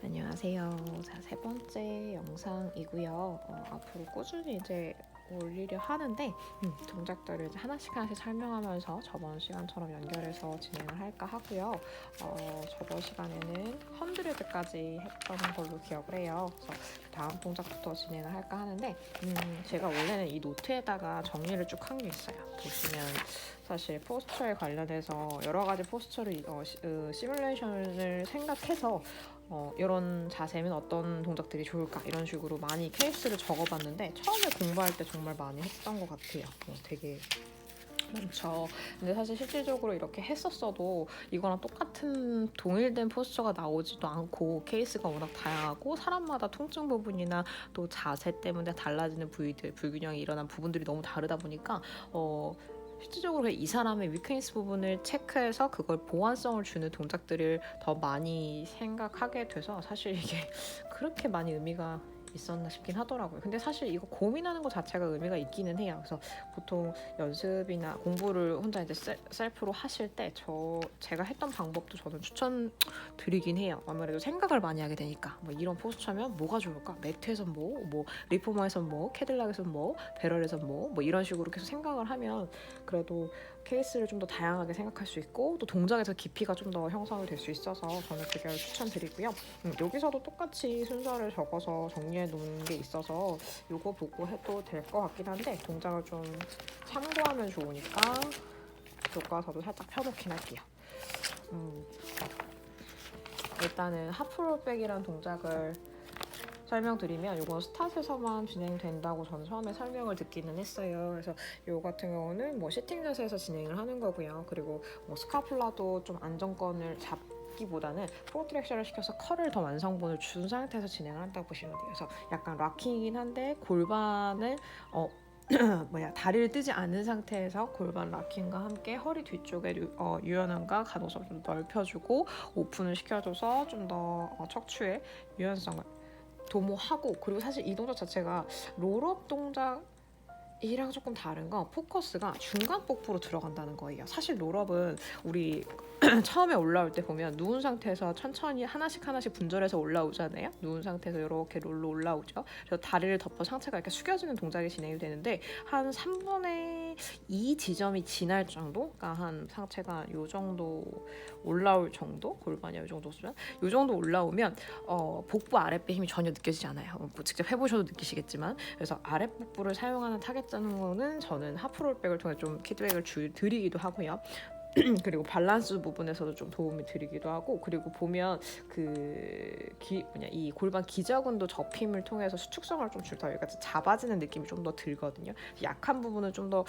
안녕하세요. 자, 세 번째 영상이고요. 앞으로 꾸준히 이제 올리려 하는데 동작들을 이제 하나씩 설명하면서 저번 시간처럼 연결해서 진행을 할까 하고요. 저번 시간에는 100까지 했던 걸로 기억을 해요. 그래서 그 다음 동작부터 진행을 할까 하는데 제가 원래는 이 노트에다가 정리를 쭉 한 게 있어요. 보시면 사실 포스처에 관련해서 여러 가지 포스처를 시뮬레이션을 생각해서 이런 자세면 어떤 동작들이 좋을까 이런 식으로 많이 케이스를 적어봤는데 처음에 공부할 때 정말 많이 했던 것 같아요. 되게 많죠. 근데 사실 실질적으로 이렇게 했었어도 이거랑 똑같은 동일된 포스처가 나오지도 않고 케이스가 워낙 다양하고 사람마다 통증 부분이나 또 자세 때문에 달라지는 부위들, 불균형이 일어난 부분들이 너무 다르다 보니까 실질적으로 이 사람의 위크니스 부분을 체크해서 그걸 보완성을 주는 동작들을 더 많이 생각하게 돼서 사실 이게 그렇게 많이 의미가 있었나 싶긴 하더라고요. 근데 사실 이거 고민하는 것 자체가 의미가 있기는 해요. 그래서 보통 연습이나 공부를 혼자 이제 셀프로 하실 때 제가 했던 방법도 저는 추천드리긴 해요. 아무래도 생각을 많이 하게 되니까 이런 포스처면 뭐가 좋을까? 매트에선 뭐 리포머에선 뭐, 캐딜락에선 뭐, 배럴에선 뭐 이런 식으로 계속 생각을 하면 그래도 케이스를 좀 더 다양하게 생각할 수 있고 또 동작에서 깊이가 좀 더 형성이 될 수 있어서 저는 그걸 추천드리고요. 여기서도 똑같이 순서를 적어서 정리해 놓은 게 있어서 이거 보고 해도 될 것 같긴 한데 동작을 좀 참고하면 좋으니까 교과서도 살짝 펴놓긴 할게요. 일단은 하프롤백이란 동작을 설명드리면 이건 스타트에서만 진행된다고 저는 처음에 설명을 듣기는 했어요. 그래서 이 같은 경우는 시팅 자세에서 진행을 하는 거고요. 그리고 스카플라도 좀 안정권을 잡기보다는 프로트랙션을 시켜서 컬을 더 완성본을 준 상태에서 진행을 한다고 보시면 돼요. 그래서 약간 락킹이긴 한데 골반을 다리를 뜨지 않은 상태에서 골반 락킹과 함께 허리 뒤쪽에 유연함과 가동성을 좀 넓혀주고 오픈을 시켜줘서 좀 더 척추의 유연성을 도모하고, 그리고 사실 이 동작 자체가 롤업 동작이랑 조금 다른 건 포커스가 중간 복부로 들어간다는 거예요. 사실 롤업은 우리 처음에 올라올 때 보면 누운 상태에서 천천히 하나씩 분절해서 올라오잖아요. 누운 상태에서 이렇게 롤로 올라오죠. 그래서 다리를 덮어 상체가 이렇게 숙여지는 동작이 진행이 되는데 한 3분의 2 지점이 지날 정도, 그러니까 한 상체가 요 정도 올라올 정도, 골반이 요 정도 수준, 요 정도 올라오면 복부 아랫배 힘이 전혀 느껴지지 않아요. 직접 해보셔도 느끼시겠지만, 그래서 아랫복부를 사용하는 타겟자는 저는 하프롤백을 통해 좀 키드백을 드리기도 하고요. 그리고 밸런스 부분에서도 좀 도움이 드리기도 하고, 그리고 보면 이 골반 기저근도 접힘을 통해서 수축성을 좀 더 잡아지는 느낌이 좀 더 들거든요. 약한 부분은 좀 더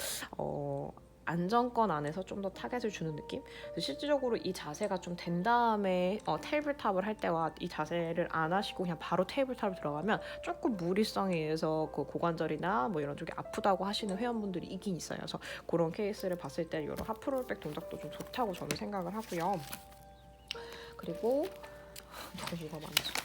안정권 안에서 좀 더 타겟을 주는 느낌? 실질적으로 이 자세가 좀 된 다음에 테이블탑을 할 때와 이 자세를 안 하시고 그냥 바로 테이블탑을 들어가면 조금 무리성에 의해서 그 고관절이나 이런 쪽이 아프다고 하시는 회원분들이 있긴 있어요. 그래서 그런 케이스를 봤을 때 이런 하프롤백 동작도 좀 좋다고 저는 생각을 하고요. 그리고 너무 뭐가 많죠.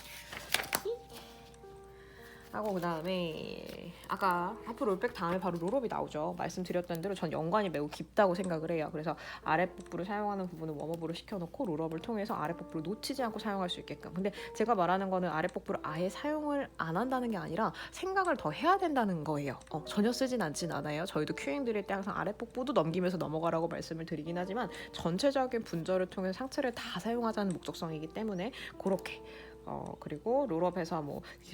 하고 그 다음에 아까 하프 롤백 다음에 바로 롤업이 나오죠. 말씀드렸던 대로 전 연관이 매우 깊다고 생각을 해요. 그래서 아랫복부를 사용하는 부분은 웜업으로 시켜놓고 롤업을 통해서 아랫복부를 놓치지 않고 사용할 수 있게끔. 근데 제가 말하는 거는 아랫복부를 아예 사용을 안 한다는 게 아니라 생각을 더 해야 된다는 거예요. 전혀 쓰진 않진 않아요. 저희도 큐잉 드릴 때 항상 아랫복부도 넘기면서 넘어가라고 말씀을 드리긴 하지만 전체적인 분절을 통해서 상체를 다 사용하자는 목적성이기 때문에 그렇게 그리고 롤업해서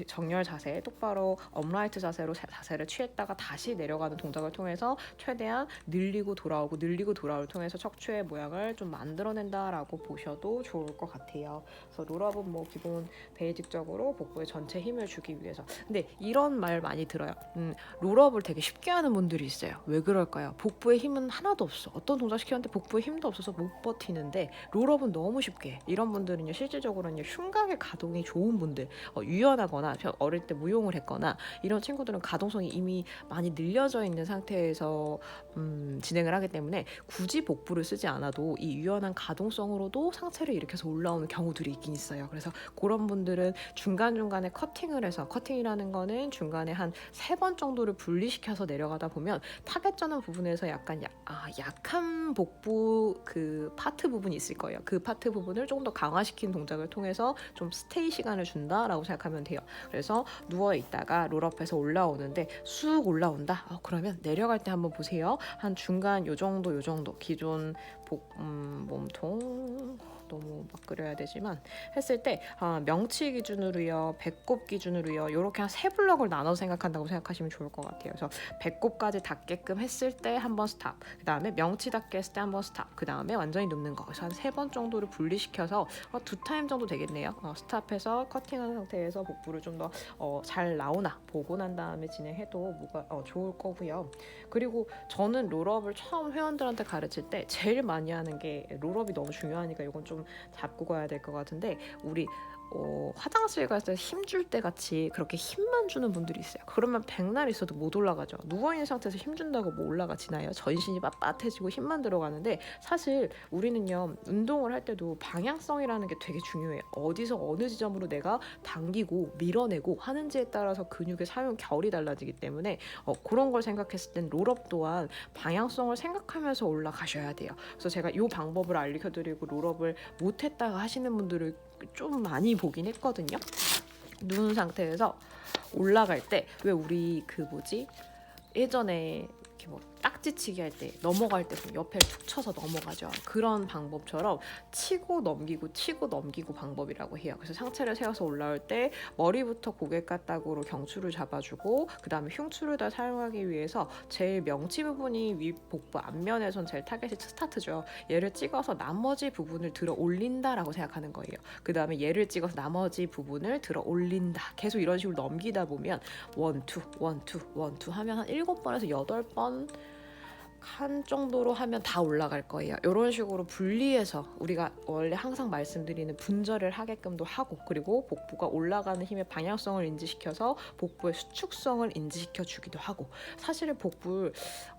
정렬 자세, 똑바로 업라이트 자세로 자세를 취했다가 다시 내려가는 동작을 통해서 최대한 늘리고 돌아올 통해서 척추의 모양을 좀 만들어낸다라고 보셔도 좋을 것 같아요. 그래서 롤업은 기본 베이직적으로 복부에 전체 힘을 주기 위해서. 근데 이런 말 많이 들어요. 롤업을 되게 쉽게 하는 분들이 있어요. 왜 그럴까요? 복부에 힘은 하나도 없어. 어떤 동작 시켰는데 복부에 힘도 없어서 못 버티는데 롤업은 너무 쉽게 해. 이런 분들은요, 실질적으로는 흉곽의 가동이 좋은 분들, 유연하거나 어릴 때 무용을 했거나 이런 친구들은 가동성이 이미 많이 늘려져 있는 상태에서 진행을 하기 때문에 굳이 복부를 쓰지 않아도 이 유연한 가동성으로도 상체를 일으켜서 올라오는 경우들이 있긴 있어요. 그래서 그런 분들은 중간중간에 커팅을 해서, 커팅이라는 거는 중간에 한 3번 정도를 분리시켜서 내려가다 보면 타겟전환 부분에서 약간 약한 복부 그 파트 부분이 있을 거예요. 그 파트 부분을 조금 더 강화시킨 동작을 통해서 좀 스테이 시간을 준다라고 생각하면 돼요. 그래서 누워 있다가 롤업해서 올라오는데 쑥 올라온다. 그러면 내려갈 때 한번 보세요. 한 중간 요 정도 기존 몸통 너무 막 그려야 되지만 했을 때 명치 기준으로요, 배꼽 기준으로요, 이렇게 한 세 블럭을 나눠 생각한다고 생각하시면 좋을 것 같아요. 그래서 배꼽까지 닿게끔 했을 때 한 번 스탑, 그 다음에 명치 닿게 했을 때 한 번 스탑, 그 다음에 완전히 눕는 거. 그래서 한 3번 정도를 분리시켜서 2타임 정도 되겠네요. 스탑해서 커팅한 상태에서 복부를 좀 더 잘 나오나 보고 난 다음에 진행해도 뭐가 좋을 거고요. 그리고 저는 롤업을 처음 회원들한테 가르칠 때 제일 많이 하는 게, 롤업이 너무 중요하니까 이건 좀 잡고 가야 될 것 같은데, 우리 화장실 가서 힘줄 때 같이 그렇게 힘만 주는 분들이 있어요. 그러면 백날 있어도 못 올라가죠. 누워있는 상태에서 힘준다고 뭐 올라가지나요? 전신이 빳빳해지고 힘만 들어가는데, 사실 우리는요, 운동을 할 때도 방향성이라는 게 되게 중요해요. 어디서 어느 지점으로 내가 당기고 밀어내고 하는지에 따라서 근육의 사용 결이 달라지기 때문에 그런 걸 생각했을 땐 롤업 또한 방향성을 생각하면서 올라가셔야 돼요. 그래서 제가 이 방법을 알려드리고 롤업을 못했다가 하시는 분들을 좀 많이 보긴 했거든요. 누운 상태에서 올라갈 때 왜 우리 예전에 이렇게 뭐 딱지치기 할 때 넘어갈 때 옆에 툭 쳐서 넘어가죠. 그런 방법처럼 치고 넘기고 방법이라고 해요. 그래서 상체를 세워서 올라올 때 머리부터 고개 까딱으로 경추를 잡아주고, 그 다음에 흉추를 다 사용하기 위해서 제일 명치 부분이 위 복부 앞면에선 제일 타겟이 스타트죠. 얘를 찍어서 나머지 부분을 들어 올린다라고 생각하는 거예요. 그 다음에 얘를 찍어서 나머지 부분을 들어 올린다. 계속 이런 식으로 넘기다 보면 1, 2 하면 한 7번에서 8번 칸 정도로 하면 다 올라갈 거예요. 이런 식으로 분리해서 우리가 원래 항상 말씀드리는 분절을 하게끔도 하고, 그리고 복부가 올라가는 힘의 방향성을 인지시켜서 복부의 수축성을 인지시켜 주기도 하고. 사실은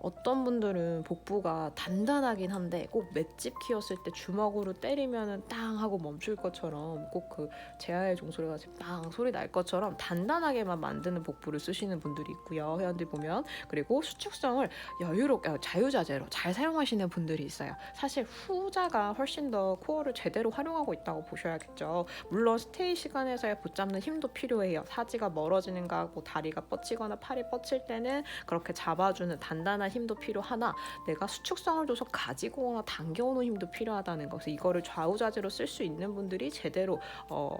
어떤 분들은 복부가 단단하긴 한데 꼭 맷집 키웠을 때 주먹으로 때리면은 땅 하고 멈출 것처럼, 꼭 그 제아의 종소리가 빵 소리 날 것처럼 단단하게만 만드는 복부를 쓰시는 분들이 있고요, 회원들 보면. 그리고 수축성을 여유롭게 자유자재로 잘 사용하시는 분들이 있어요. 사실 후자가 훨씬 더 코어를 제대로 활용하고 있다고 보셔야겠죠. 물론 스테이 시간에서의 붙잡는 힘도 필요해요. 사지가 멀어지는 거하고 다리가 뻗치거나 팔이 뻗칠 때는 그렇게 잡아주는 단단한 힘도 필요하나, 내가 수축성을 줘서 가지고 오거나 당겨오는 힘도 필요하다는 것. 이거를 좌우자재로 쓸 수 있는 분들이 제대로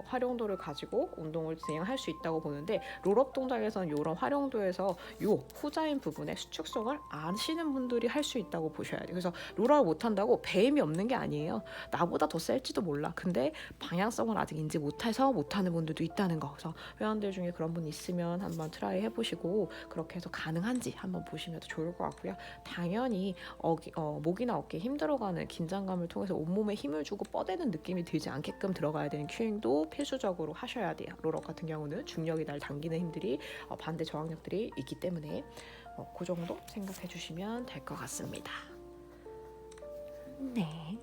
활용도를 가지고 운동을 진행할 수 있다고 보는데, 롤업 동작에서는 이런 활용도에서 요 후자인 부분에 수축성을 아시는 분들이 할 수 있다고 보셔야 돼요. 그래서 롤업을 못한다고 배임이 없는 게 아니에요. 나보다 더 셀지도 몰라. 근데 방향성을 아직 인지 못해서 못하는 분들도 있다는 거. 그래서 회원들 중에 그런 분 있으면 한번 트라이 해보시고, 그렇게 해서 가능한지 한번 보시면 더 좋을 것 같고요. 당연히 목이나 어깨에 힘들어가는 긴장감을 통해서 온몸에 힘을 주고 뻗대는 느낌이 들지 않게끔 들어가야 되는 큐잉도 필수적으로 하셔야 돼요. 롤업 같은 경우는 중력이 날 당기는 힘들이 반대 저항력들이 있기 때문에 그 정도 생각해 주시면 될 것 같습니다. 네.